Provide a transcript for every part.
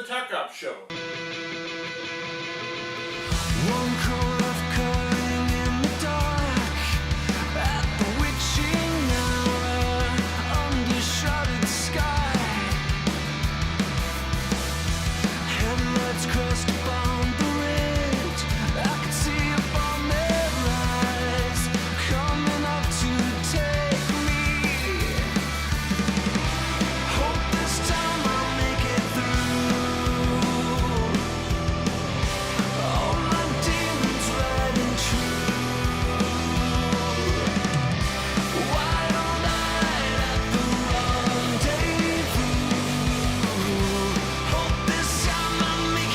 Tac Ops show. One call of calling in the dark at the witching hour under shrouded sky. Headlights crossed upon the ridge. I could see a bomb that rise coming up to take me. Hope this time I'll make it through. All my demons right and true. Wild night at the rendezvous. Hope this time I make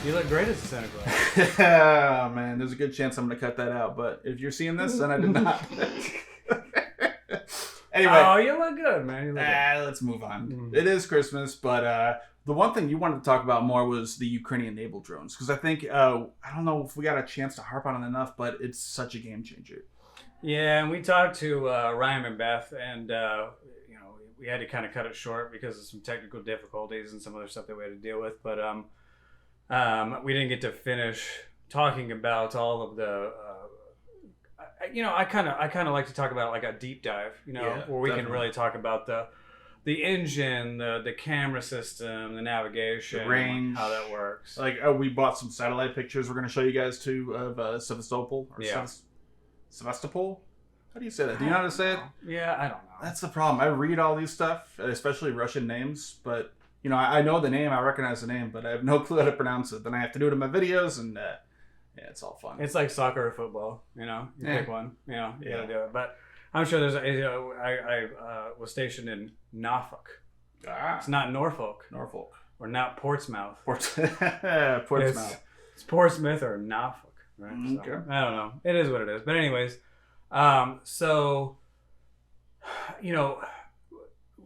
You look great as a Santa Claus. Oh, man, there's a good chance I'm going to cut that out. But if you're seeing this, then I did not. Anyway. Oh, you look good, man. You look good. Let's move on. It is Christmas, but the one thing you wanted to talk about more was the Ukrainian naval drones. Because I think, I don't know if we got a chance to harp on it enough, but it's such a game changer. Yeah, and we talked to Ryan and Beth, and we had to kind of cut it short because of some technical difficulties and some other stuff that we had to deal with. But we didn't get to finish talking about all of the. I kind of like to talk about like a deep dive, Yeah, where we can definitely. really talk about the engine, the camera system, the navigation, The range. how that works. Like, we bought some satellite pictures we're going to show you guys, too, of Sebastopol. Or Yeah. Sebastopol? How do you say that? Do you know how to say it? Yeah, I don't know. That's the problem. I read all these stuff, especially Russian names, but, I know the name, I recognize the name, but I have no clue how to pronounce it. Then I have to do it in my videos, and, it's all fun. It's like soccer or football, you Yeah. pick one, you Yeah. gotta do it. But I'm sure there's I was stationed in Norfolk. It's not Norfolk Norfolk. or not Portsmouth. Portsmouth. It's Portsmouth or Norfolk, right? Okay. So, I don't know. It is what it is. But anyways,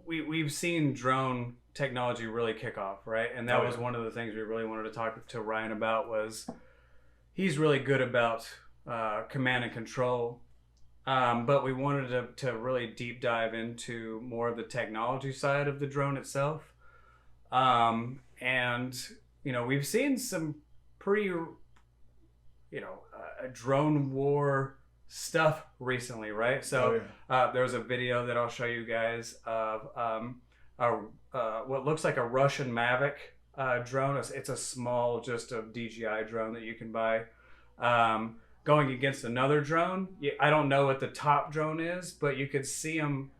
we've seen drone technology really kick off, right? And that was one of the things we really wanted to talk to Ryan about. Was he's really good about command and control, but we wanted to really deep dive into more of the technology side of the drone itself. We've seen some pretty, drone war stuff recently, right? So there was a video that I'll show you guys of what looks like a Russian Mavic drone. It's a small, just a DJI drone that you can buy, going against another drone. I don't know what the top drone is, but you could see them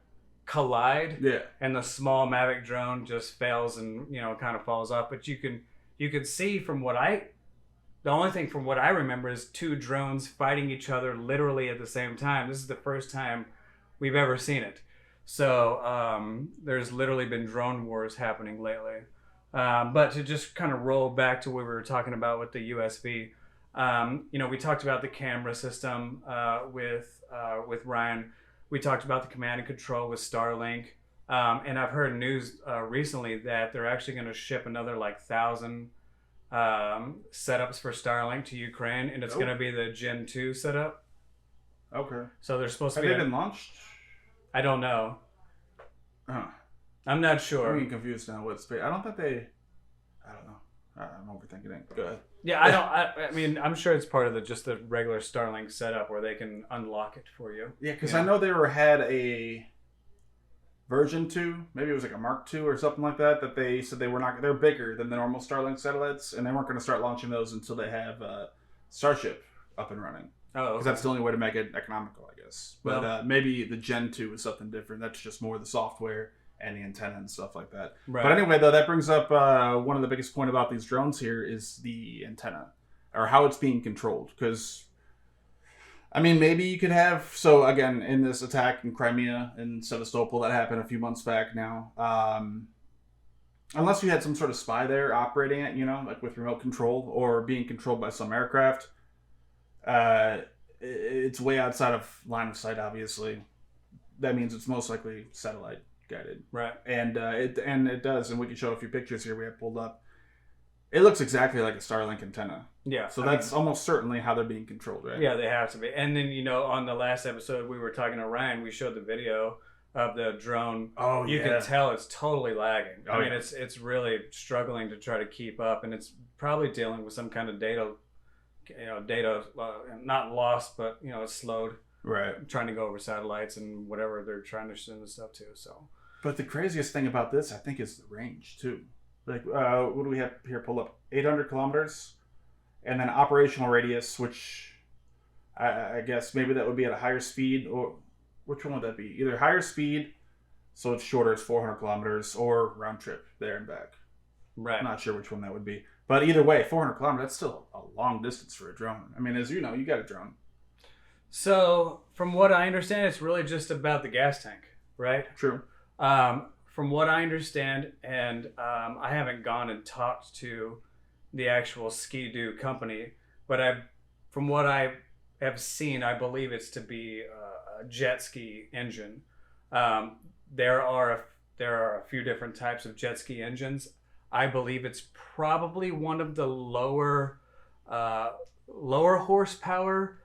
collide. Yeah. And the small Mavic drone just fails and kind of falls off. But you could see the only thing from what I remember is two drones fighting each other literally at the same time. This is the first time we've ever seen it. So there's literally been drone wars happening lately. But to just kind of roll back to what we were talking about with the USV, we talked about the camera system with Ryan. We talked about the command and control with Starlink. And I've heard news recently that they're actually going to ship another 1,000 setups for Starlink to Ukraine, and it's going to be the Gen 2 setup. Okay. So they're supposed to Have be. they been launched? I don't know. Huh. I'm not sure. I'm getting confused now with space. I don't know. I'm overthinking it. Go ahead. Yeah, I mean, I'm sure it's part of just the regular Starlink setup where they can unlock it for you. Yeah, because I know they had a version 2, maybe it was like a Mark 2 or something like that, that they said they're bigger than the normal Starlink satellites, and they weren't going to start launching those until they have Starship up and running. Oh, Because that's the only way to make it economical, I guess. But maybe the Gen 2 is something different. That's just more the software and the antenna and stuff like that. Right. But anyway, though, that brings up one of the biggest point about these drones here is the antenna, or how it's being controlled. Because, I mean, maybe you could have... So, again, in this attack in Crimea and Sebastopol that happened a few months back now, unless you had some sort of spy there operating it, like with remote control or being controlled by some aircraft, it's way outside of line of sight, obviously. That means it's most likely satellite guided. Right. And it does, and we can show a few pictures here we have pulled up. It looks exactly like a Starlink antenna. Yeah. So that's almost certainly how they're being controlled, right? Yeah, they have to be. And then, on the last episode we were talking to Ryan, we showed the video of the drone. Oh, you can tell it's totally lagging. Oh, I mean, it's really struggling to try to keep up, and it's probably dealing with some kind of data not lost, but it's slowed. Right. Trying to go over satellites and whatever they're trying to send the stuff to. So. But the craziest thing about this, I think, is the range too. Like, what do we have here? Pull up 800 kilometers, and then operational radius, which I guess maybe that would be at a higher speed, or which one would that be? Either higher speed, so it's shorter, it's 400 kilometers, or round trip there and back. Right. I'm not sure which one that would be. But either way, 400 kilometers, that's still a long distance for a drone. I mean, as you know, you got a drone. So, from what I understand, it's really just about the gas tank, right? True. From what I understand, and I haven't gone and talked to the actual Ski-Doo company, but from what I have seen, I believe it's to be a jet ski engine. There are a few different types of jet ski engines. I believe it's probably one of the lower horsepower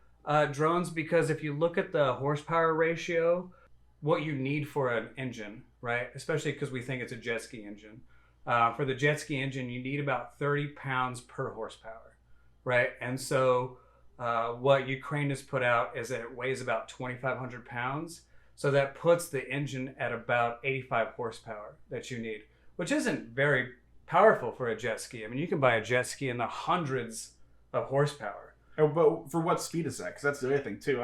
drones, because if you look at the horsepower ratio, what you need for an engine, right? Especially because we think it's a jet ski engine. For the jet ski engine, you need about 30 pounds per horsepower, right? And so what Ukraine has put out is that it weighs about 2,500 pounds. So that puts the engine at about 85 horsepower that you need, which isn't very powerful for a jet ski. I mean, you can buy a jet ski in the hundreds of horsepower. Oh, but for what speed is that? Because that's the other thing too.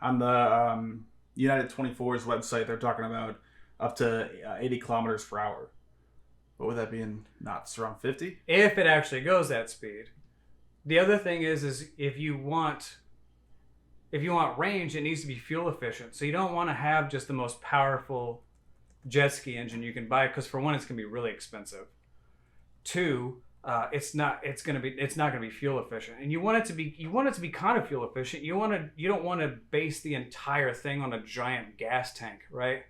On the United 24's website, they're talking about up to 80 kilometers per hour. What would that be in knots? Around 50? If it actually goes that speed. The other thing is if you want range, it needs to be fuel efficient. So you don't want to have just the most powerful jet ski engine you can buy, because for one, it's going to be really expensive. Two, it's not going to be fuel efficient. And you want it to be kind of fuel efficient. You don't want to base the entire thing on a giant gas tank, right?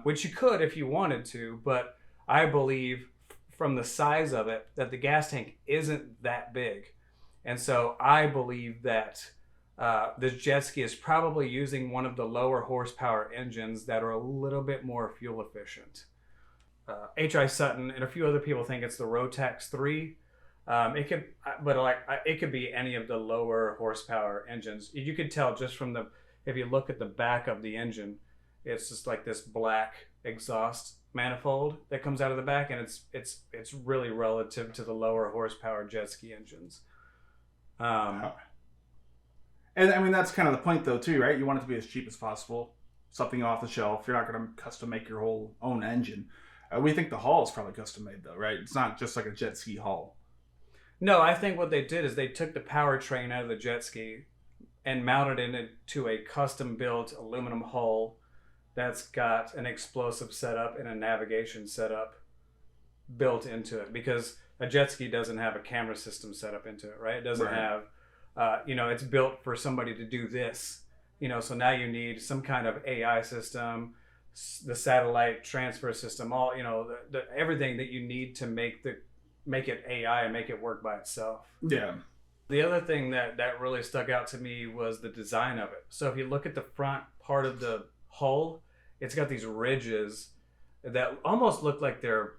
Which you could if you wanted to, but I believe from the size of it that the gas tank isn't that big. And so I believe that this jet ski is probably using one of the lower horsepower engines that are a little bit more fuel efficient. H.I. Sutton and a few other people think it's the Rotax 3. It could be any of the lower horsepower engines. You could tell just from if you look at the back of the engine, it's just like this black exhaust manifold that comes out of the back, and it's really relative to the lower horsepower jet ski engines. And I mean, that's kind of the point though too, right? You want it to be as cheap as possible, something off the shelf. You're not going to custom make your whole own engine. We think the hull is probably custom made though, right? It's not just like a jet ski hull. No, I think what they did is they took the powertrain out of the jet ski and mounted it into a custom built aluminum hull that's got an explosive setup and a navigation setup built into it, because a jet ski doesn't have a camera system set up into it, right? It doesn't have, it's built for somebody to do this, so now you need some kind of AI system, the satellite transfer system, all, the everything that you need to make it AI and make it work by itself. Yeah. The other thing that really stuck out to me was the design of it. So if you look at the front part of the hull, it's got these ridges that almost look like they're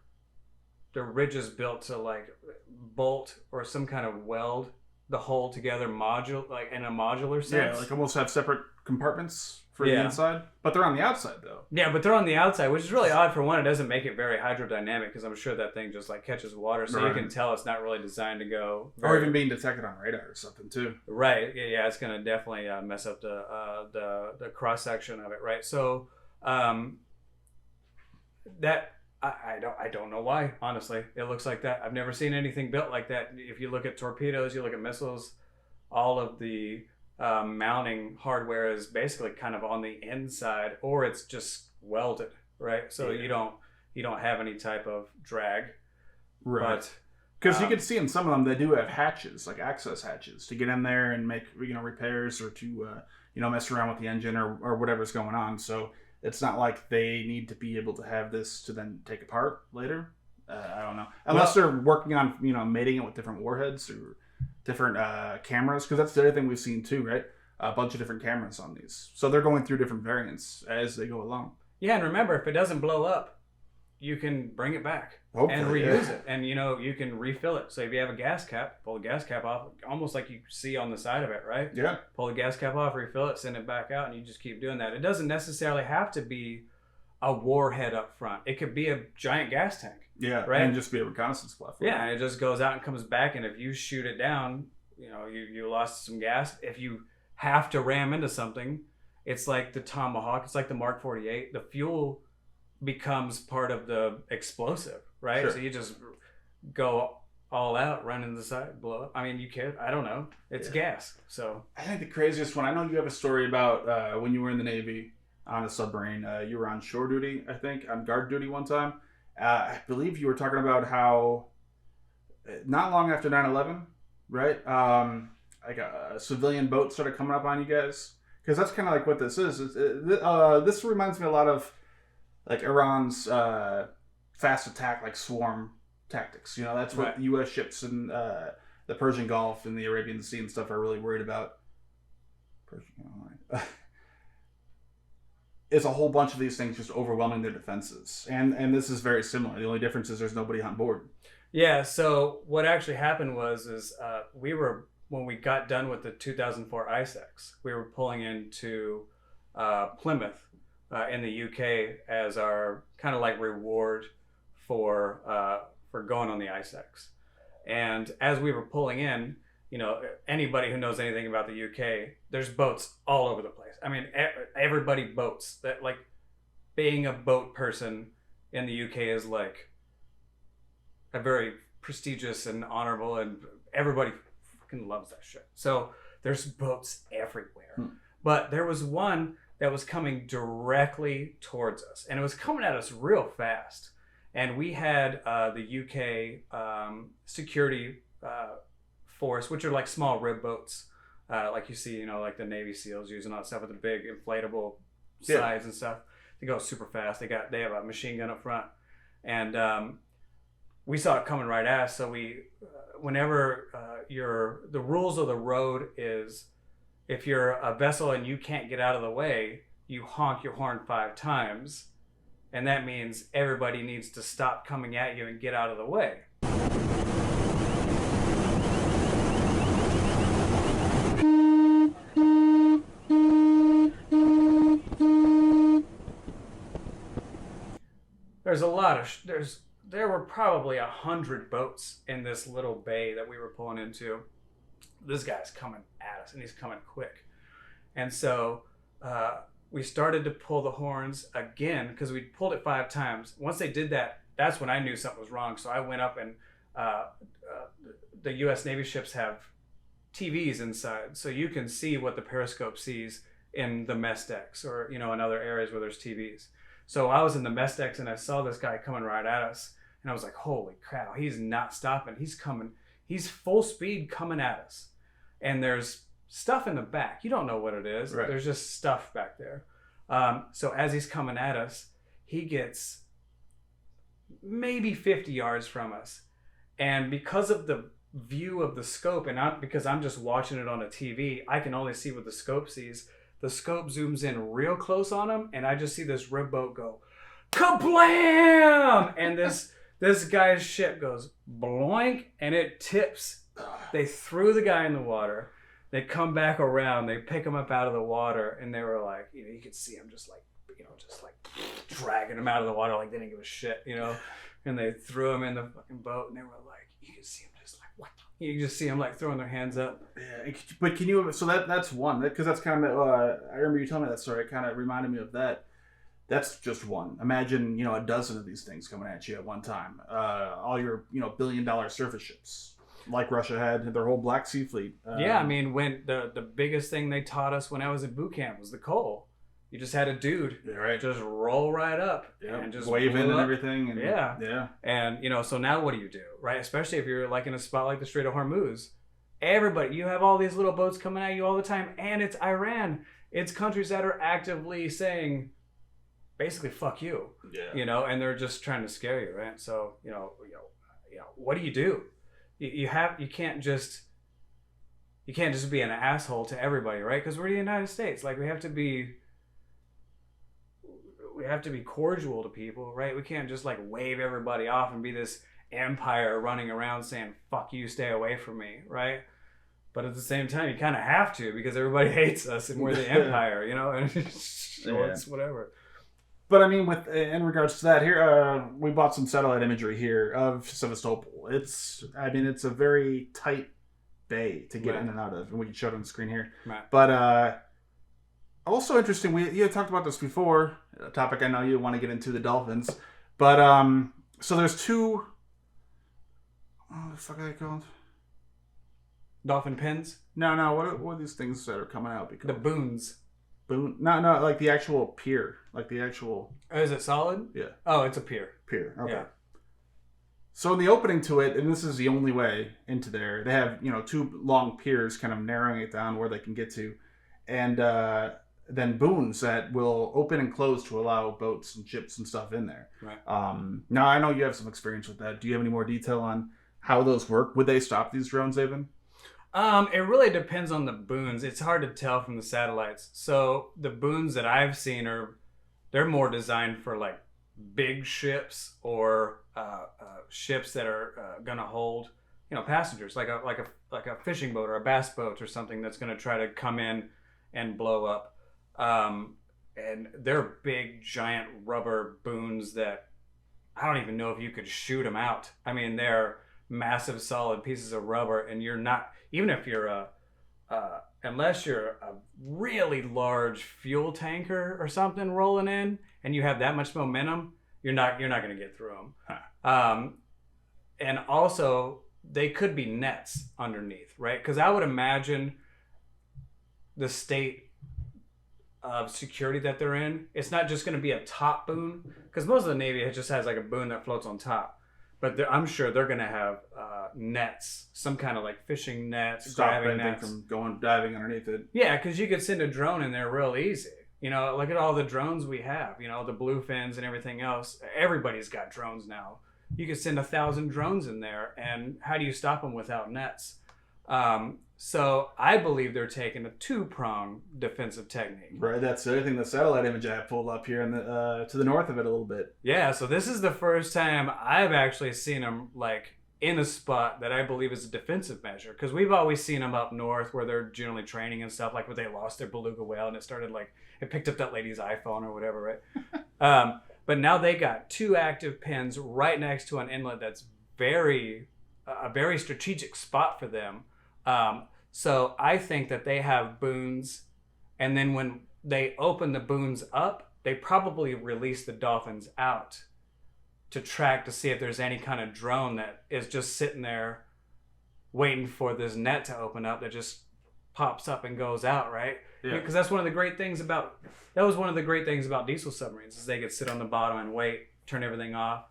ridges built to like bolt or some kind of weld the hull together in a modular sense. Yeah, like almost have separate compartments for the inside, but they're on the outside though. Yeah, but they're on the outside, which is really odd. For one, it doesn't make it very hydrodynamic, because I'm sure that thing just like catches water, so you can tell it's not really designed to go or even being detected on radar or something too. Right. Yeah, it's going to definitely mess up the cross section of it, right? So that I don't know why, honestly. It looks like that. I've never seen anything built like that. If you look at torpedoes, you look at missiles, all of the mounting hardware is basically kind of on the inside, or it's just welded, right? So you don't have any type of drag, right? Because you can see in some of them they do have hatches, like access hatches, to get in there and make repairs, or to mess around with the engine or whatever's going on. So it's not like they need to be able to have this to then take apart later. I don't know. Unless they're working on, mating it with different warheads or different cameras, because that's the other thing we've seen too, right? A bunch of different cameras on these. So they're going through different variants as they go along. Yeah, and remember, if it doesn't blow up, you can bring it back and reuse it. And, you can refill it. So if you have a gas cap, pull the gas cap off, almost like you see on the side of it, right? Yeah. Pull the gas cap off, refill it, send it back out, and you just keep doing that. It doesn't necessarily have to be a warhead up front. It could be a giant gas tank. Yeah, right? And just be a reconnaissance platform. Yeah, and it just goes out and comes back, and if you shoot it down, you lost some gas. If you have to ram into something, it's like the Tomahawk, it's like the Mark 48. The fuel becomes part of the explosive, right? Sure. So you just go all out, run into the side, blow up. I mean, you could. I don't know. It's gas. So I think the craziest one, I know you have a story about when you were in the Navy on a submarine. You were on shore duty, I think, on guard duty one time. I believe you were talking about how not long after 9/11, right? Like a civilian boat started coming up on you guys. Because that's kind of like what this is. This reminds me a lot of like Iran's fast attack, like swarm tactics. That's what U.S. ships in the Persian Gulf and the Arabian Sea and stuff are really worried about. It's a whole bunch of these things just overwhelming their defenses. And this is very similar. The only difference is there's nobody on board. Yeah, so what actually happened was when we got done with the 2004 ISEX, we were pulling into Plymouth in the UK as our kind of like reward for going on the ISEX. And as we were pulling in, anybody who knows anything about the UK, there's boats all over the place. I mean, everybody boats. That, like, being a boat person in the UK is like a very prestigious and honorable, and everybody fucking loves that shit. So there's boats everywhere. But there was one that was coming directly towards us, and it was coming at us real fast. And we had the UK security force, which are like small rib boats, like you see, like the Navy SEALs using all that stuff with the big inflatable sides and stuff. They go super fast. They have a machine gun up front, and we saw it coming right at us. So whenever the rules of the road is, if you're a vessel and you can't get out of the way, you honk your horn 5 times, and that means everybody needs to stop coming at you and get out of the way. There were probably 100 boats in this little bay that we were pulling into. This guy's coming at us, and he's coming quick. And so we started to pull the horns again, because we pulled it 5 times. Once they did that, that's when I knew something was wrong. So I went up, and the U.S. Navy ships have TVs inside, so you can see what the periscope sees in the mess decks, or in other areas where there's TVs. So I was in the mess decks, and I saw this guy coming right at us, and I was like, holy cow, he's not stopping. He's coming. He's full speed coming at us. And there's stuff in the back. You don't know what it is. Right. There's just stuff back there. So as he's coming at us, he gets maybe 50 yards from us. And because of the view of the scope, and because I'm just watching it on a TV, I can only see what the scope sees. The scope zooms in real close on him, and I just see this rib boat go kablam! And this guy's ship goes bloink, and it tips. They threw the guy in the water. They come back around. They pick him up out of the water, and they were like, you could see him just like dragging him out of the water like they didn't give a shit, And they threw him in the fucking boat, and they were like, you could see him just like, what? You just see them like throwing their hands up. Yeah, but can you? So that's one, because that's kind of. I remember you telling me that story. It kind of reminded me of that. That's just one. Imagine a dozen of these things coming at you at one time. All your $1 billion surface ships, like Russia had their whole Black Sea fleet. Yeah, I mean, when the biggest thing they taught us when I was at boot camp was the coal. You just had a dude just roll right up and just wave in and everything. And, yeah. And, so now what do you do, right? Especially if you're like in a spot like the Strait of Hormuz. Everybody, you have all these little boats coming at you all the time, and it's Iran. It's countries that are actively saying, basically fuck you. Yeah. You know, and they're just trying to scare you, right? So, what do? You can't just be an asshole to everybody, right? Because we're the United States. Like, we have to be cordial to people, right? We can't just like wave everybody off and be this empire running around saying fuck you, stay away from me, right? But at the same time, you kind of have to, because everybody hates us and we're the empire, you know. And so it's whatever. But I mean, in regards to that, here we bought some satellite imagery here of Sebastopol. It's a very tight bay to get in and out of, and we can show it on the screen here. Right. But also interesting, you had talked about this before, a topic I know you want to get into, the dolphins. But so there's two. What the fuck are they called? Dolphin pins? No. What are these things that are coming out? Because the boons. Boon? No, like the actual pier, like the actual. Oh, is it solid? Yeah. Oh, it's a pier. Pier. Okay. Yeah. So in the opening to it, and this is the only way into there, they have two long piers, kind of narrowing it down where they can get to, and then booms that will open and close to allow boats and ships and stuff in there. Right. Now I know you have some experience with that. Do you have any more detail on how those work? Would they stop these drones even? It really depends on the boons. It's hard to tell from the satellites. So the boons that I've seen they're more designed for like big ships or ships that are going to hold passengers, like a fishing boat or a bass boat or something that's going to try to come in and blow up. And they're big giant rubber boons that I don't even know if you could shoot them out. I mean, they're massive solid pieces of rubber, and you're not, even if you're unless you're a really large fuel tanker or something rolling in and you have that much momentum, you're not going to get through them. Huh. And also they could be nets underneath, right? Because I would imagine the state of security that they're in, it's not just going to be a top boon, because most of the Navy just has like a boon that floats on top. But I'm sure they're going to have nets, some kind of like fishing nets, stop diving anything nets. from diving underneath it. Yeah, because you could send a drone in there real easy. Look at all the drones we have. The bluefins and everything else. Everybody's got drones now. You could send 1,000 drones in there, and how do you stop them without nets? So I believe they're taking a two-pronged defensive technique. Right, that's the other thing. The satellite image I have pulled up here, and to the north of it a little bit. Yeah, so this is the first time I've actually seen them like in a spot that I believe is a defensive measure. Because we've always seen them up north where they're generally training and stuff, like when they lost their beluga whale and it picked up that lady's iPhone or whatever, right? But now they got two active pins right next to an inlet that's a very strategic spot for them. So I think that they have boons, and then when they open the boons up, they probably release the dolphins out to track to see if there's any kind of drone that is just sitting there waiting for this net to open up that just pops up and goes out, right? Yeah. Because that was one of the great things about diesel submarines is they could sit on the bottom and wait, turn everything off.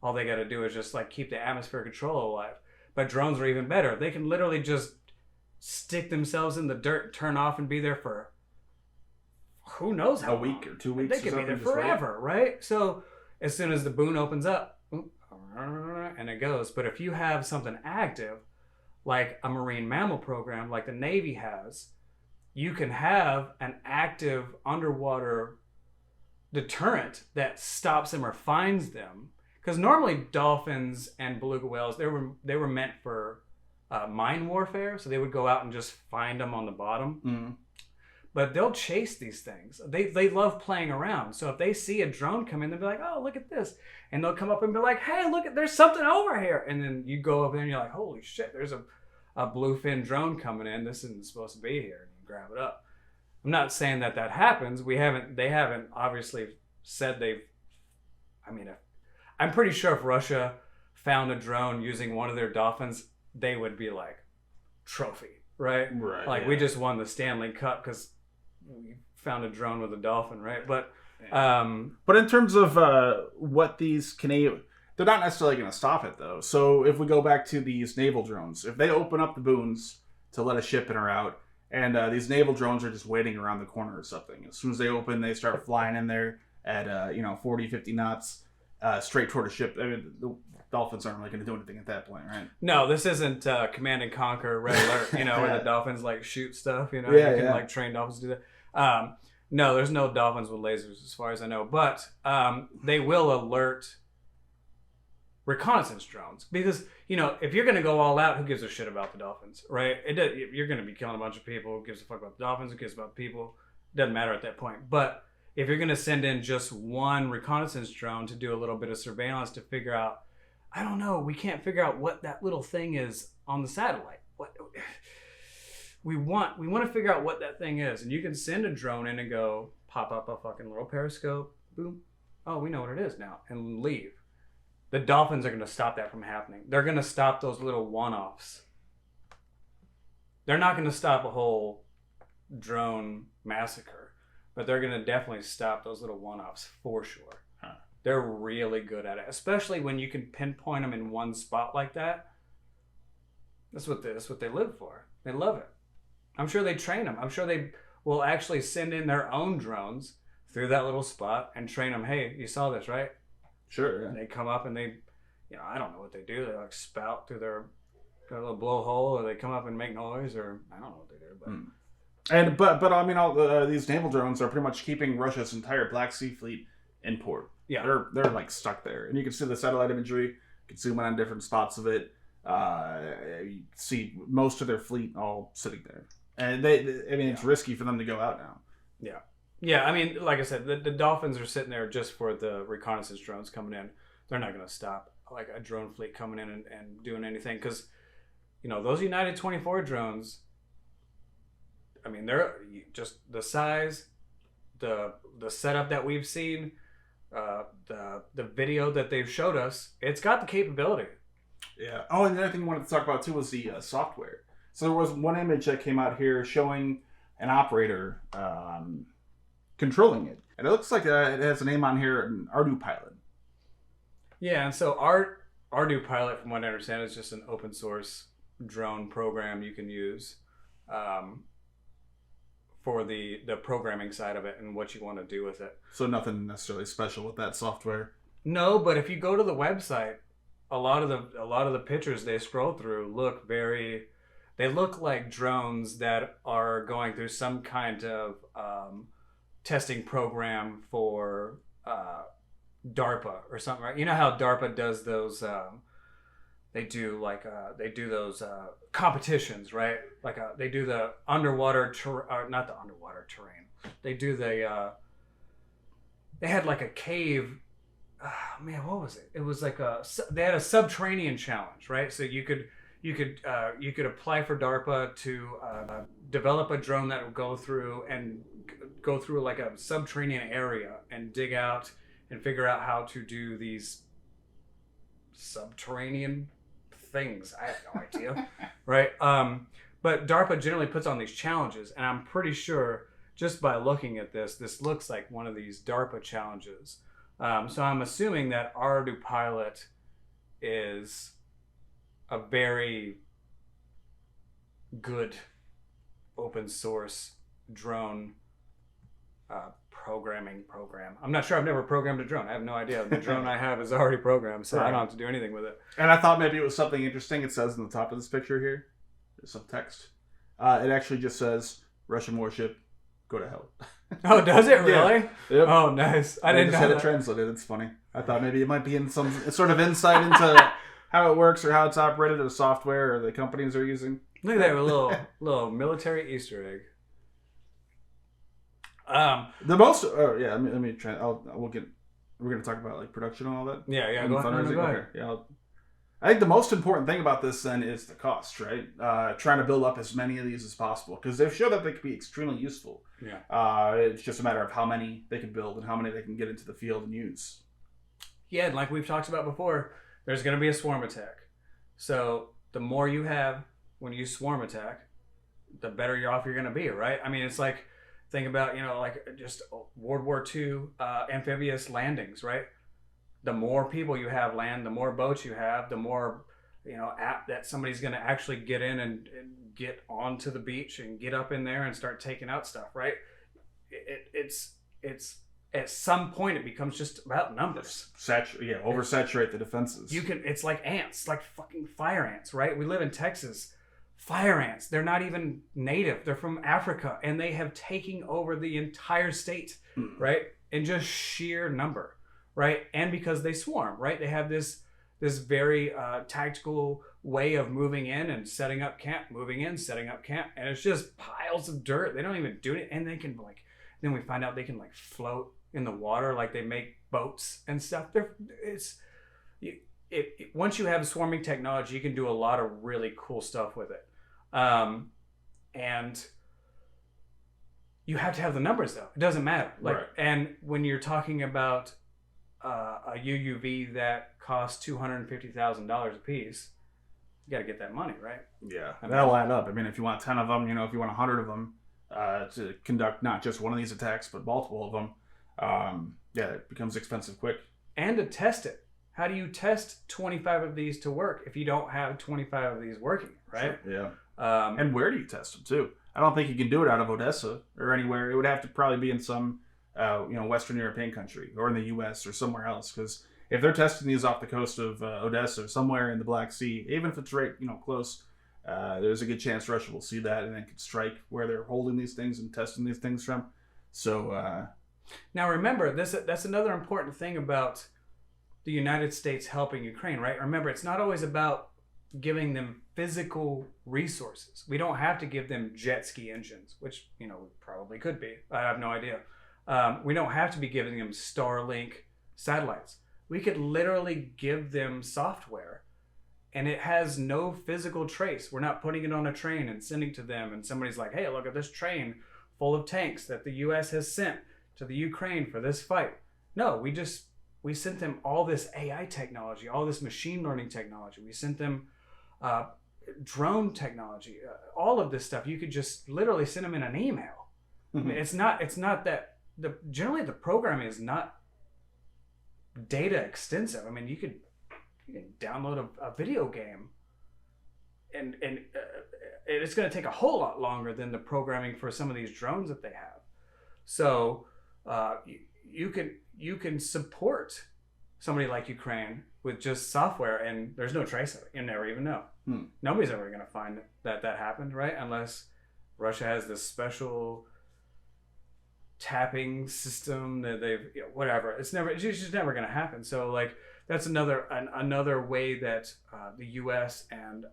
All they got to do is just like keep the atmosphere control alive. But drones are even better. They can literally just stick themselves in the dirt, turn off, and be there for who knows how long. A week or 2 weeks. They could be there forever, right? So as soon as the boon opens up, and it goes. But if you have something active, like a marine mammal program, like the Navy has, you can have an active underwater deterrent that stops them or finds them. Because normally dolphins and beluga whales, they were meant for mine warfare, so they would go out and just find them on the bottom. Mm. But they'll chase these things. They love playing around. So if they see a drone come in, they'll be like, "Oh, look at this," and they'll come up and be like, "Hey, look, there's something over here." And then you go up there and you're like, "Holy shit, there's a bluefin drone coming in. This isn't supposed to be here." And you grab it up. I'm not saying that happens. They haven't obviously said they've. I mean, I'm pretty sure if Russia found a drone using one of their dolphins, they would be like, trophy, right? Right. Like, we just won the Stanley Cup because we found a drone with a dolphin, right? But in terms of what these Canadian, they're not necessarily going to stop it though. So if we go back to these naval drones, if they open up the boons to let a ship in or out, and these naval drones are just waiting around the corner or something, as soon as they open, they start flying in there. at 40, 50 knots, straight toward a ship. I mean, the Dolphins aren't really going to do anything at that point, right? No, this isn't Command and Conquer Red Alert, where the dolphins like shoot stuff. You can like train dolphins to do that. No, there's no dolphins with lasers as far as I know, but they will alert reconnaissance drones because if you're going to go all out, who gives a shit about the dolphins, right? You're going to be killing a bunch of people. Who gives a fuck about the dolphins? Who cares about people? Doesn't matter at that point. But if you're going to send in just one reconnaissance drone to do a little bit of surveillance to figure out, I don't know, we can't figure out what that little thing is on the satellite. What we want to figure out what that thing is, and you can send a drone in and go pop up a fucking little periscope, boom. Oh, we know what it is now, and leave. The dolphins are going to stop that from happening. They're going to stop those little one-offs. They're not going to stop a whole drone massacre, but they're going to definitely stop those little one-offs for sure. Huh. They're really good at it, especially when you can pinpoint them in one spot like that. That's what they live for. They love it. I'm sure they train them. I'm sure they will actually send in their own drones through that little spot and train them. Hey, you saw this, right? Sure. Yeah. And they come up and they, I don't know what they do. They like spout through their little blowhole, or they come up and make noise, or I don't know what they do. But But I mean, all these naval drones are pretty much keeping Russia's entire Black Sea fleet in port. Yeah, they're like stuck there, and you can see the satellite imagery. You can zoom in on different spots of it. You see most of their fleet all sitting there, and it's risky for them to go out now. Yeah. I mean, like I said, the Dolphins are sitting there just for the reconnaissance drones coming in. They're not going to stop like a drone fleet coming in and doing anything because, those United 24 drones. I mean, they're just the size, the setup that we've seen, the video that they've showed us. It's got the capability. Yeah. Oh, and the other thing I wanted to talk about too was the software. So there was one image that came out here showing an operator controlling it, and it looks like it has a name on here, an Ardu pilot. Yeah, and so Ardu pilot, from what I understand, is just an open source drone program you can use for the programming side of it and what you want to do with it. So nothing necessarily special with that software. No, but if you go to the website, a lot of the pictures they scroll through they look like drones that are going through some kind of testing program for DARPA or something, right? You know how DARPA does those they do those competitions, right? Like they do the underwater not the underwater terrain. They do they had like a cave. Man, what was it? It was like they had a subterranean challenge, right? So you could apply for DARPA to develop a drone that would go through like a subterranean area and dig out and figure out how to do these subterranean things. I have no idea, right? But DARPA generally puts on these challenges, and I'm pretty sure just by looking at this looks like one of these DARPA challenges. So I'm assuming that Ardu Pilot is a very good open source drone programming program. I'm not sure. I've never programmed a drone. I have no idea. The drone I have is already programmed, so I don't have to do anything with it. And I thought maybe it was something interesting. It says in the top of this picture here, there's some text. It actually just says, Russian warship, go to hell. Oh, does it really? Yeah. Yep. Oh, nice. I didn't know had that. it translated. It's funny. I thought maybe it might be in some sort of insight into how it works or how it's operated, or the software, or the companies are using. Look at that little military Easter egg. The most. Oh yeah. Let me try. We're gonna talk about like production and all that. Yeah. Go ahead. Yeah. I think the most important thing about this then is the cost, right? Trying to build up as many of these as possible because they've shown that they can be extremely useful. Yeah. It's just a matter of how many they can build and how many they can get into the field and use. Yeah, and like we've talked about before, there's going to be a swarm attack. So the more you have when you swarm attack, the better off you're going to be, right? I mean, it's like, think about, like just World War II amphibious landings, right? The more people you have land, the more boats you have, the more, apt that somebody's going to actually get in and get onto the beach and get up in there and start taking out stuff, right? It's at some point it becomes just about numbers. Oversaturate the defenses. It's like ants, like fucking fire ants, right? We live in Texas. Fire ants, they're not even native. They're from Africa, and they have taken over the entire state, right? In just sheer number, right? And because they swarm, right? They have this very tactical way of moving in and setting up camp, moving in, setting up camp, and it's just piles of dirt. They don't even do it, and they can then we find out they can float in the water, like they make boats and stuff. Once you have swarming technology, you can do a lot of really cool stuff with it. And you have to have the numbers though. It doesn't matter. Right. And when you're talking about a UUV that costs $250,000 a piece, you got to get that money, right? Yeah, that'll add up. I mean, if you want 10 of them, if you want 100 of them to conduct not just one of these attacks, but multiple of them, it becomes expensive quick. And to test it. How do you test 25 of these to work if you don't have 25 of these working, right? Sure. Yeah. And where do you test them too? I don't think you can do it out of Odessa or anywhere. It would have to probably be in some, Western European country or in the U.S. or somewhere else. Because if they're testing these off the coast of Odessa or somewhere in the Black Sea, even if it's right, close, there's a good chance Russia will see that and then could strike where they're holding these things and testing these things from. So now remember, that's another important thing about the United States helping Ukraine, right? Remember, it's not always about giving them physical resources. We don't have to give them jet ski engines, which, probably could be. I have no idea. We don't have to be giving them Starlink satellites. We could literally give them software and it has no physical trace. We're not putting it on a train and sending to them and somebody's like, hey, look at this train full of tanks that the US has sent to the Ukraine for this fight. No, we sent them all this AI technology, all this machine learning technology. We sent them drone technology, all of this stuff. You could just literally send them in an email. Mm-hmm. I mean, it's not that generally the programming is not data extensive. I mean, you can download a video game and it's going to take a whole lot longer than the programming for some of these drones that they have. So you can support somebody like Ukraine with just software and there's no trace of it. You never even know. Nobody's ever going to find that happened, right? Unless Russia has this special tapping system that they've, whatever. It's just never going to happen. So that's another way that the U.S. and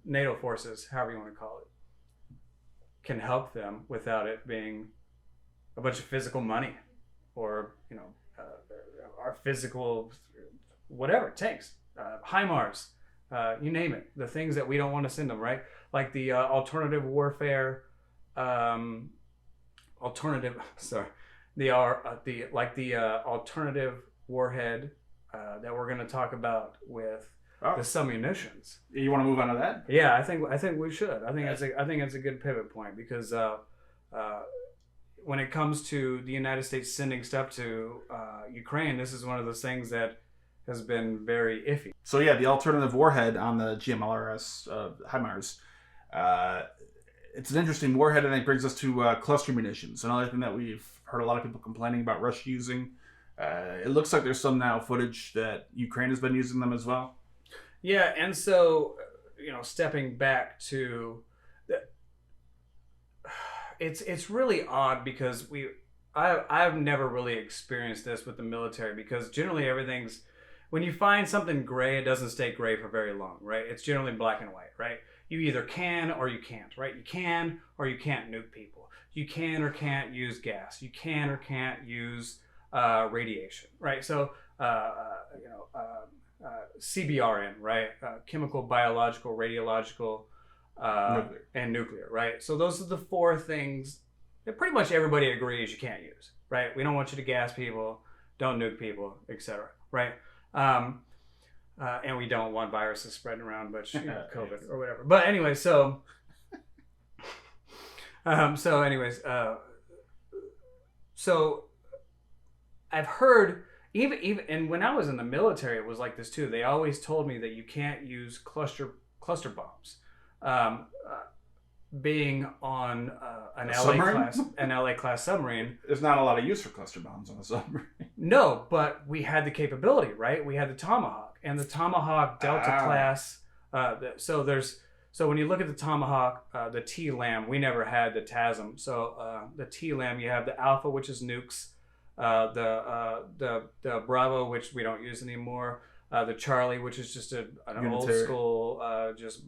NATO forces, however you want to call it, can help them without it being a bunch of physical money or our physical whatever tanks, HIMARS, you name it, the things that we don't want to send them, right? Like the alternative warfare, alternative warhead that we're going to talk about with the submunitions. You want to move on to that? Yeah, I think we should. I think it's a good pivot point because when it comes to the United States sending stuff to Ukraine, this is one of those things that has been very iffy. So yeah, the alternative warhead on the GMLRS HIMARS, it's an interesting warhead, and it brings us to cluster munitions. Another thing that we've heard a lot of people complaining about Russia using. It looks like there's some now footage that Ukraine has been using them as well. Yeah, and so stepping back to it's really odd because I've never really experienced this with the military because generally everything's, when you find something gray, it doesn't stay gray for very long, right? It's generally black and white, right? You either can or you can't, right? You can or you can't nuke people. You can or can't use gas. You can or can't use radiation, right? So CBRN, right? Chemical, biological, radiological, Nuclear. And nuclear, right? So those are the four things that pretty much everybody agrees you can't use, right? We don't want you to gas people, don't nuke people, etc., right? And we don't want viruses spreading around, but COVID or whatever. But anyway, so I've heard even and when I was in the military, it was like this too. They always told me that you can't use cluster bombs. being on an LA class submarine. There's not a lot of use for cluster bombs on a submarine. No, but we had the capability, right? We had the Tomahawk and the Tomahawk Delta class. So when you look at the Tomahawk, the T-LAM, we never had the TASM. So the T-LAM, you have the Alpha, which is nukes, the Bravo, which we don't use anymore, the Charlie, which is just an old school, just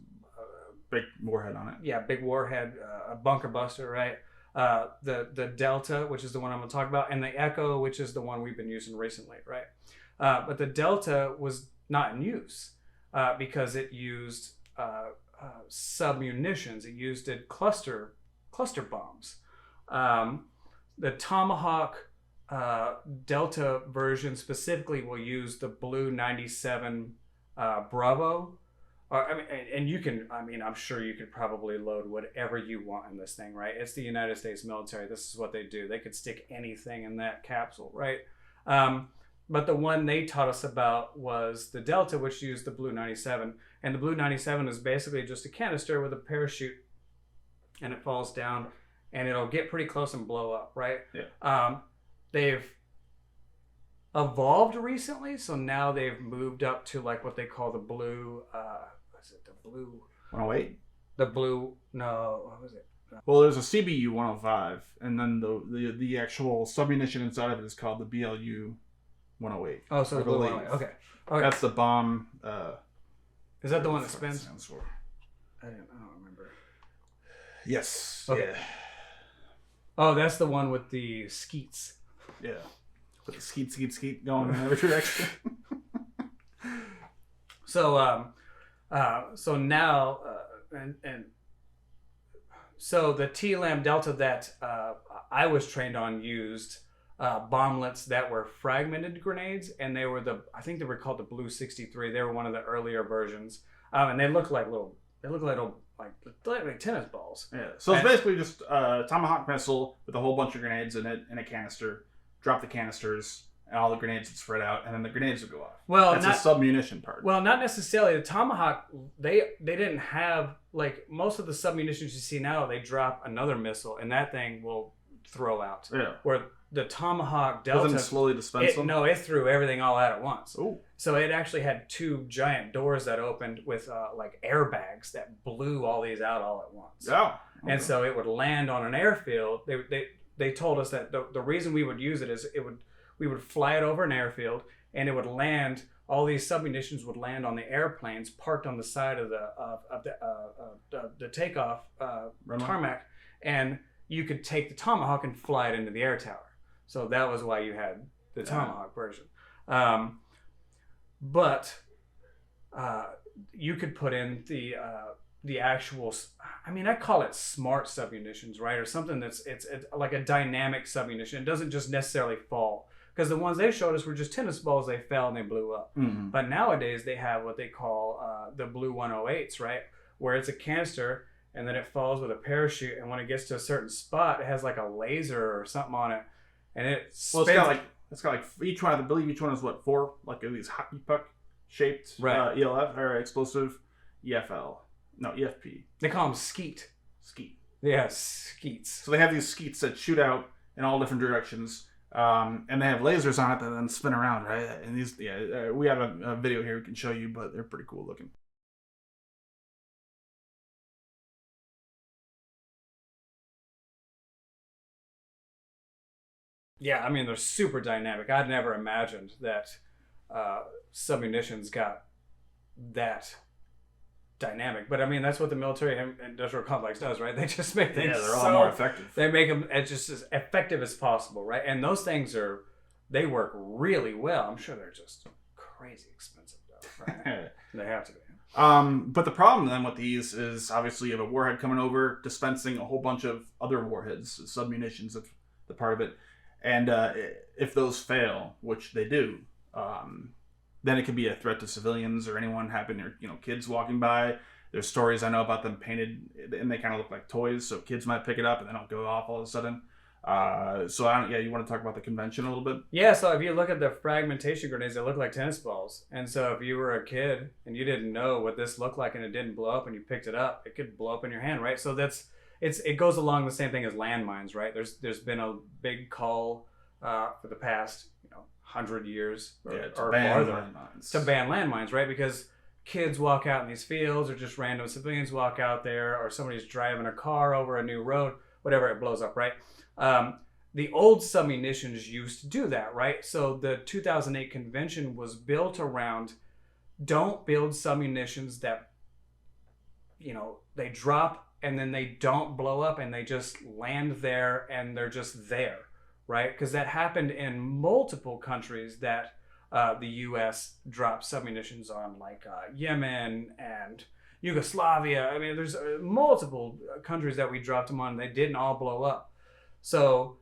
big warhead on it. Yeah, big warhead, a bunker buster, right? The Delta, which is the one I'm going to talk about, and the Echo, which is the one we've been using recently, right? But the Delta was not in use because it used sub-munitions. It used cluster bombs. The Tomahawk Delta version specifically will use the Blue 97 Bravo. I'm sure you could probably load whatever you want in this thing, right? It's the United States military. This is what they do. They could stick anything in that capsule, right? But the one they taught us about was the Delta, which used the Blue 97. And the Blue 97 is basically just a canister with a parachute, and it falls down, and it'll get pretty close and blow up, right? Yeah. They've evolved recently, so now they've moved up to like what they call the Blue... the Blue 108? The Blue... No, what was it? Well, there's a CBU 105, and then the actual submunition inside of it is called the BLU 108. Oh, so the Blue 108. Okay. That's the bomb. Is that the one that spins? Stands for? I don't remember. Yes. Okay. Yeah. Oh, that's the one with the skeets. Yeah. With the skeet going in every direction. So now so the T-LAM Delta that I was trained on used bomblets that were fragmented grenades, and I think they were called the Blue 63. They were one of the earlier versions, and they look like tennis balls. Yeah. So it's basically just a Tomahawk missile with a whole bunch of grenades in it and a canister. Drop the canisters, and all the grenades would spread out, and then the grenades would go off. Well, that's the submunition part. Well, not necessarily. The Tomahawk, they didn't have, like, most of the submunitions you see now, they drop another missile, and that thing will throw out. Yeah. Where the Tomahawk Delta... Doesn't slowly dispense them? No, it threw everything all out at once. Ooh. So it actually had two giant doors that opened with, like, airbags that blew all these out all at once. Yeah. Okay. And so it would land on an airfield. They told us that the reason we would use it is we would fly it over an airfield, and it would land. All these submunitions would land on the airplanes parked on the side of the takeoff tarmac, and you could take the Tomahawk and fly it into the air tower. So that was why you had the Tomahawk version. But you could put in the actual, I call it smart submunitions, right? Or something it's like a dynamic submunition. It doesn't just necessarily fall. Because the ones they showed us were just tennis balls. They fell and they blew up. Mm-hmm. But nowadays they have what they call the Blue 108s, right? Where it's a canister and then it falls with a parachute. And when it gets to a certain spot, it has like a laser or something on it. And it spins. Well, it's got like each one, I believe each one is what, 4, like these hockey puck shaped ELF or explosive EFL. No, EFP. They call them skeet. Skeet. Yeah, skeets. So they have these skeets that shoot out in all different directions. And they have lasers on it that then spin around, right? And these, we have a video here we can show you, but they're pretty cool looking. Yeah, they're super dynamic. I'd never imagined that submunitions got that dynamic, but that's what the military industrial complex does, right? They just make things they're all more effective. They make them just as effective as possible, right? And those things they work really well. I'm sure they're just crazy expensive though, right? They have to be. But the problem then with these is obviously you have a warhead coming over, dispensing a whole bunch of other warheads, submunitions of the part of it, and if those fail, which they do, then it could be a threat to civilians or anyone or kids walking by. There's stories I know about them painted, and they kind of look like toys, so kids might pick it up and then it'll go off all of a sudden. You want to talk about the convention a little bit? Yeah, so if you look at the fragmentation grenades, they look like tennis balls. And so if you were a kid and you didn't know what this looked like and it didn't blow up and you picked it up, it could blow up in your hand, right? So it goes along the same thing as landmines, right? There's been a big call for the past 100 years or farther to ban landmines, right? Because kids walk out in these fields, or just random civilians walk out there, or somebody's driving a car over a new road, whatever, it blows up, right? The old submunitions used to do that, right? So the 2008 convention was built around, don't build submunitions that, they drop and then they don't blow up and they just land there and they're just there, right? Because that happened in multiple countries that the U.S. dropped submunitions on, like Yemen and Yugoslavia. I mean, there's multiple countries that we dropped them on and they didn't all blow up. So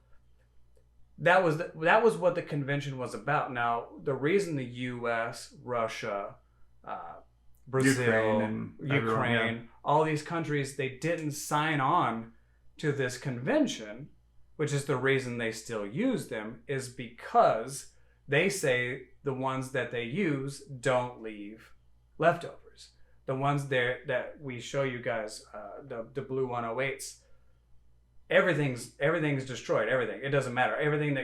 that was what the convention was about. Now, the reason the U.S., Russia, Brazil, Ukraine, all these countries, they didn't sign on to this convention, which is the reason they still use them, is because they say the ones that they use don't leave leftovers. The ones there that we show you guys, the blue 108s, everything's destroyed. Everything. It doesn't matter. Everything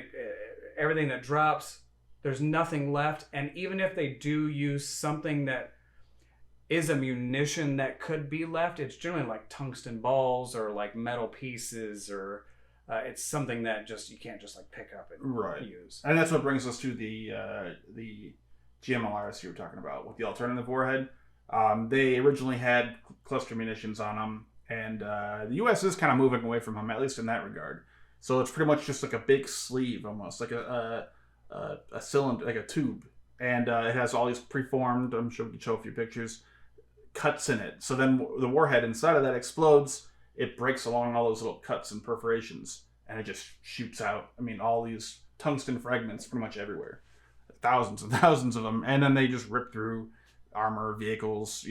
that drops, there's nothing left. And even if they do use something that is a munition that could be left, it's generally like tungsten balls or like metal pieces, or it's something that you can't just like pick up and use. And that's what brings us to the GMLRs you were talking about with the alternative warhead. They originally had cluster munitions on them, and the U.S. is kind of moving away from them, at least in that regard. So it's pretty much just like a big sleeve, almost like a cylinder, like a tube, and it has all these preformed. I'm sure we can show a few pictures. Cuts in it. So then the warhead inside of that explodes. It breaks along all those little cuts and perforations, and it just shoots out. I mean, all these tungsten fragments pretty much everywhere, thousands and thousands of them, and then they just rip through armor, vehicles,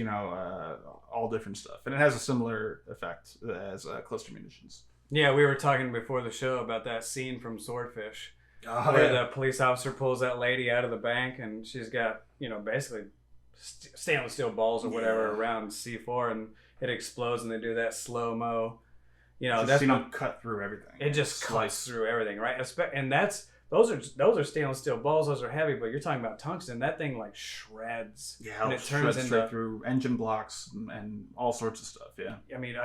all different stuff. And it has a similar effect as cluster munitions. Yeah, we were talking before the show about that scene from Swordfish, where the police officer pulls that lady out of the bank, and she's got, basically stainless steel balls or whatever around C4, and it explodes, and they do that slow-mo. That's them cut through everything. It just cuts through everything, right? And those are stainless steel balls. Those are heavy, but you're talking about tungsten. That thing like shreds. Yeah, and it turns straight through engine blocks and all sorts of stuff. Yeah. I mean,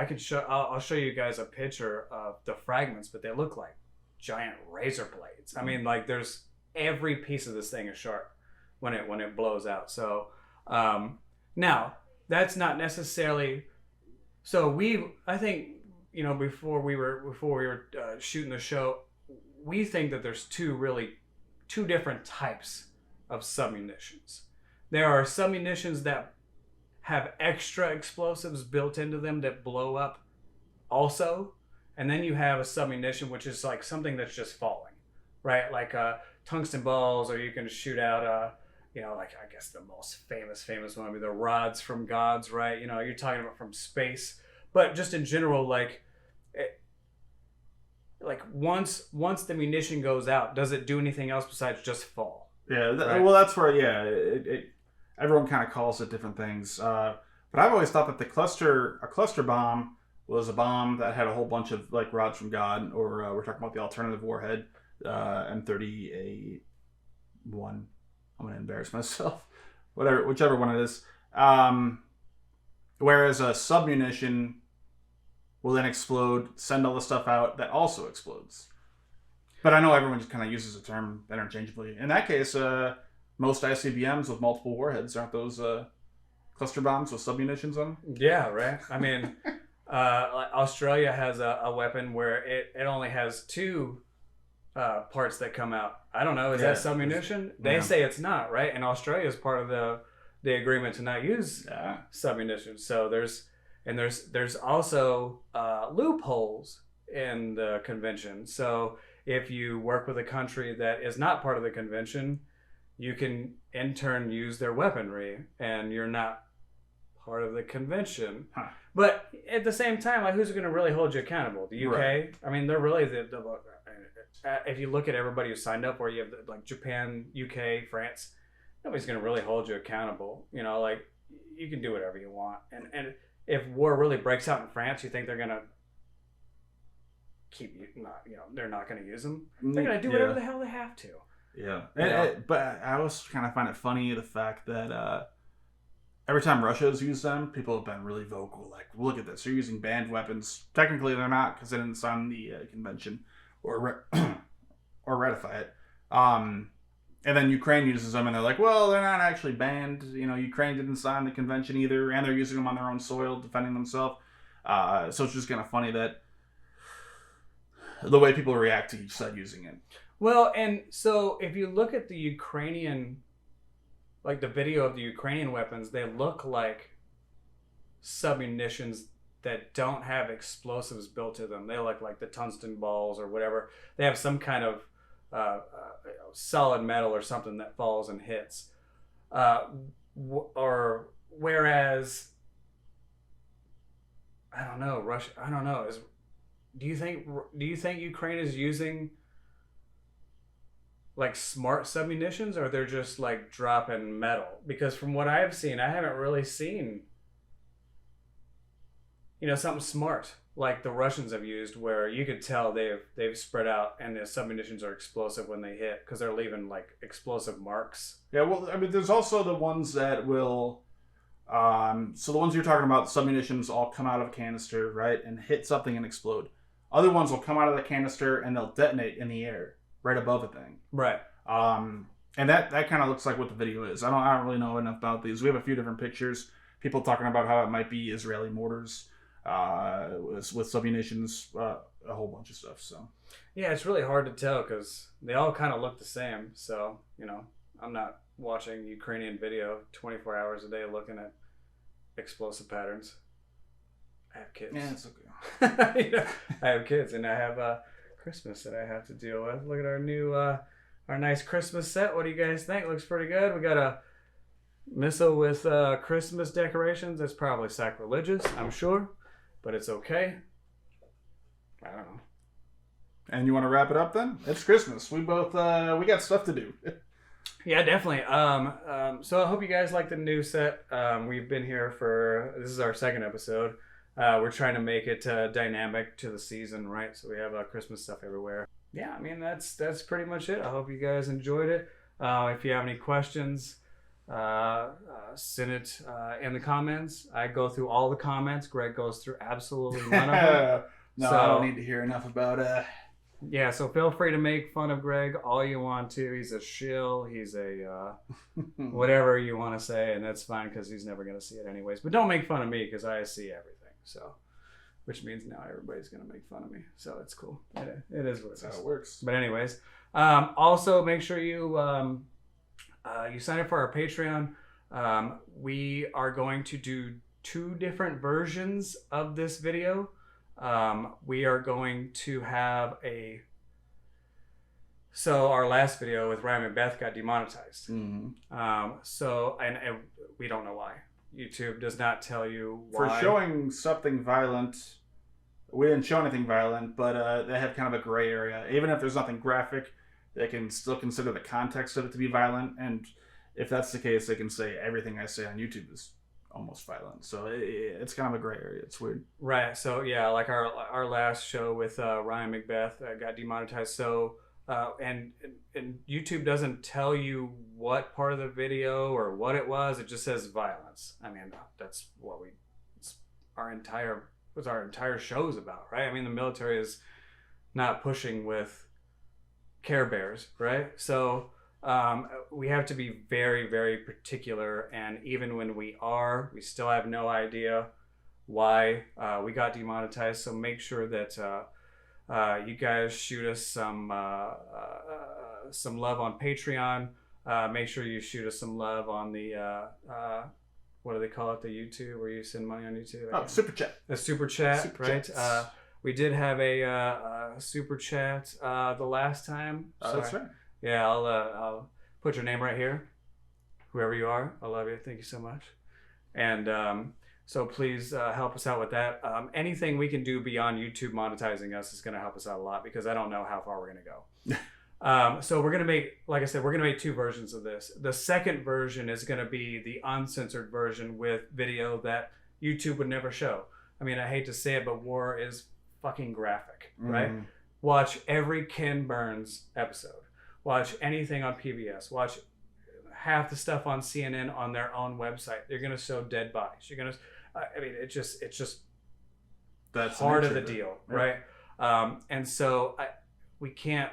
I'll show you guys a picture of the fragments, but they look like giant razor blades. I mean, like there's every piece of this thing is sharp when it blows out. So now that's not necessarily. So I think before we were shooting the show, we think that there's two different types of submunitions. There are submunitions that have extra explosives built into them that blow up also, and then you have a submunition which is like something that's just falling, right? Like tungsten balls, or you can shoot out like I guess the most famous one would be the rods from gods, right? You're talking about from space, but just in general, like once the munition goes out, does it do anything else besides just fall? Yeah, right? Well, that's where everyone kind of calls it different things. But I've always thought that a cluster bomb was a bomb that had a whole bunch of like rods from God, or we're talking about the alternative warhead, M30A1. I'm gonna embarrass myself. Whichever one it is. Whereas a submunition will then explode, send all the stuff out that also explodes. But I know everyone just kind of uses the term interchangeably. In that case, most ICBMs with multiple warheads, aren't those cluster bombs with submunitions on them? Yeah, right. I mean, Australia has a weapon where it only has two parts that come out. I don't know. Is that submunition? They say it's not, right? And Australia is part of the agreement to not use submunition. So there's also loopholes in the convention. So if you work with a country that is not part of the convention, you can in turn use their weaponry, and you're not part of the convention. But at the same time, like, who's going to really hold you accountable? The UK? Right. I mean, they're really if you look at everybody who signed up, where you have like Japan, UK, France, nobody's going to really hold you accountable. You know, like, you can do whatever you want. And if war really breaks out in France, you think they're going to keep you not, you know, they're not going to use them? They're going to do whatever the hell they have to. Yeah. Yeah. But I always kind of find it funny, the fact that every time Russia has used them, people have been really vocal. Like, look at this. They're using banned weapons. Technically, they're not, because they didn't sign the convention or or ratify it. And then Ukraine uses them, and they're like, well, they're not actually banned. You know, Ukraine didn't sign the convention either, and they're using them on their own soil, defending themselves. So it's just kind of funny that the way people react to each side using it. Well, and so if you look at the Ukrainian, like the video of the Ukrainian weapons, they look like submunitions that don't have explosives built to them. They look like the tungsten balls or whatever. They have some kind of solid metal or something that falls and hits. Or whereas, I don't know, Russia. I don't know. Do you think Ukraine is using like smart submunitions, or they're just like dropping metal? Because from what I've seen, I haven't really seen, you know, something smart like the Russians have used, where you could tell they've spread out and the submunitions are explosive when they hit, because they're leaving like explosive marks. Yeah, well, I mean, there's also the ones that will. So the ones you're talking about, submunitions all come out of a canister, right, and hit something and explode. Other ones will come out of the canister and they'll detonate in the air right above a thing. Right. And that kind of looks like what the video is. I don't really know enough about these. We have a few different pictures. People talking about how it might be Israeli mortars with submunitions, a whole bunch of stuff. So Yeah, it's really hard to tell because they all kind of look the same. So, you know, I'm not watching Ukrainian video 24 hours a day looking at explosive patterns. I have kids. yeah, it's okay. You know, I have kids, and I have Christmas that I have to deal with. Look at our new, our nice Christmas set. What do you guys think? Looks pretty good. We got a missile with Christmas decorations. That's probably sacrilegious, I'm sure, but it's okay. I don't know. And you want to wrap it up then? It's Christmas. We both we got stuff to do. Yeah, definitely. So I hope you guys like the new set. We've been here for, this is our second episode. We're trying to make it dynamic to the season, right? So we have Christmas stuff everywhere. Yeah, I mean, that's pretty much it. I hope you guys enjoyed it. If you have any questions, send it in the comments. I go through all the comments. Greg goes through absolutely none of them. No, So- I don't need to hear enough about Yeah, so feel free to make fun of Greg all you want to. He's a shill. He's a whatever you want to say, and that's fine because he's never going to see it anyways. But don't make fun of me because I see everything. So, which means now everybody's going to make fun of me. So it's cool. It is what it That's how is. it works. But anyways, also make sure you you sign up for our Patreon. We are going to do 2 different versions of this video. We are going to have so our last video with Ryan and Beth got demonetized. Mm-hmm. So we don't know why. YouTube does not tell you why. For showing something violent, we didn't show anything violent, but they have kind of a gray area. Even if there's nothing graphic, they can still consider the context of it to be violent. And if that's the case, they can say everything I say on YouTube is almost violent. So it's kind of a gray area. It's weird. Right. So yeah, like our last show with Ryan Macbeth got demonetized. So and YouTube doesn't tell you what part of the video or what it was. It just says violence. I mean, that's what our entire show's about, right? I mean, the military is not pushing with Care Bears, right? So we have to be very, very particular, and even when we still have no idea why we got demonetized. So make sure that you guys shoot us some love on Patreon. Make sure you shoot us some love on the what do they call it? The YouTube, where you send money on YouTube. Oh, super chat. A super chat, Super right? chats. We did have a super chat the last time. That's right. Yeah, I'll put your name right here. Whoever you are, I love you. Thank you so much. And So please help us out with that. Anything we can do beyond YouTube monetizing us is going to help us out a lot, because I don't know how far we're going to go. So we're going to make, like I said, we're going to make 2 versions of this. The second version is going to be the uncensored version with video that YouTube would never show. I mean, I hate to say it, but war is fucking graphic, right? Watch every Ken Burns episode. Watch anything on PBS. Watch half the stuff on CNN on their own website. They're going to show dead bodies. You're going to, I mean, it's just That's part of nature the of it. deal, Yeah. right? And so we can't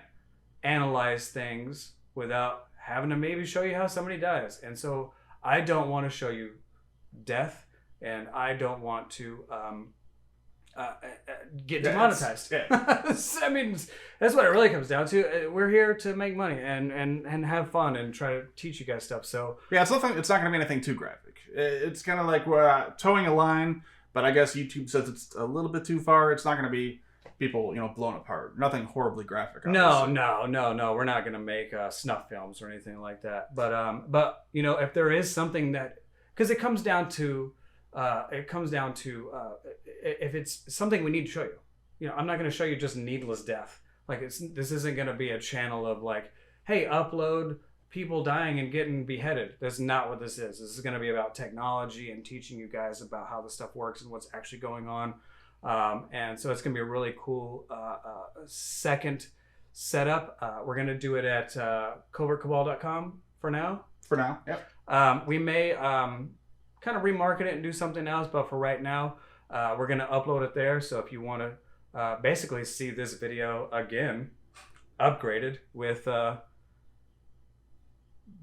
analyze things without having to maybe show you how somebody dies. And so I don't want to show you death, and I don't want to get demonetized. I mean, that's what it really comes down to. We're here to make money and have fun and try to teach you guys stuff. So Yeah, it's not going to be anything too graphic. It's kind of like we're towing a line, but I guess YouTube says it's a little bit too far. It's not going to be people, blown apart. Nothing horribly graphic. Obviously. No. We're not gonna make snuff films or anything like that. But if there is something that, because it comes down to if it's something we need to show you. I'm not gonna show you just needless death. Like this isn't gonna be a channel of like, hey, upload people dying and getting beheaded. That's not what this is. This is gonna be about technology and teaching you guys about how this stuff works and what's actually going on. And so it's going to be a really cool second setup. We're going to do it at covertcabal.com for now. Yep. We may kind of remarket it and do something else, but for right now, we're going to upload it there. So if you want to basically see this video again, upgraded with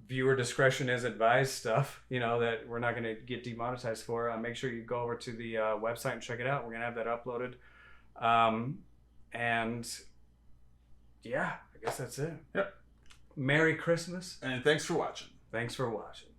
viewer discretion is advised stuff, that we're not going to get demonetized for, make sure you go over to the website and check it out. We're going to have that uploaded. And yeah, I guess that's it. Yep. Merry Christmas. And thanks for watching. Thanks for watching.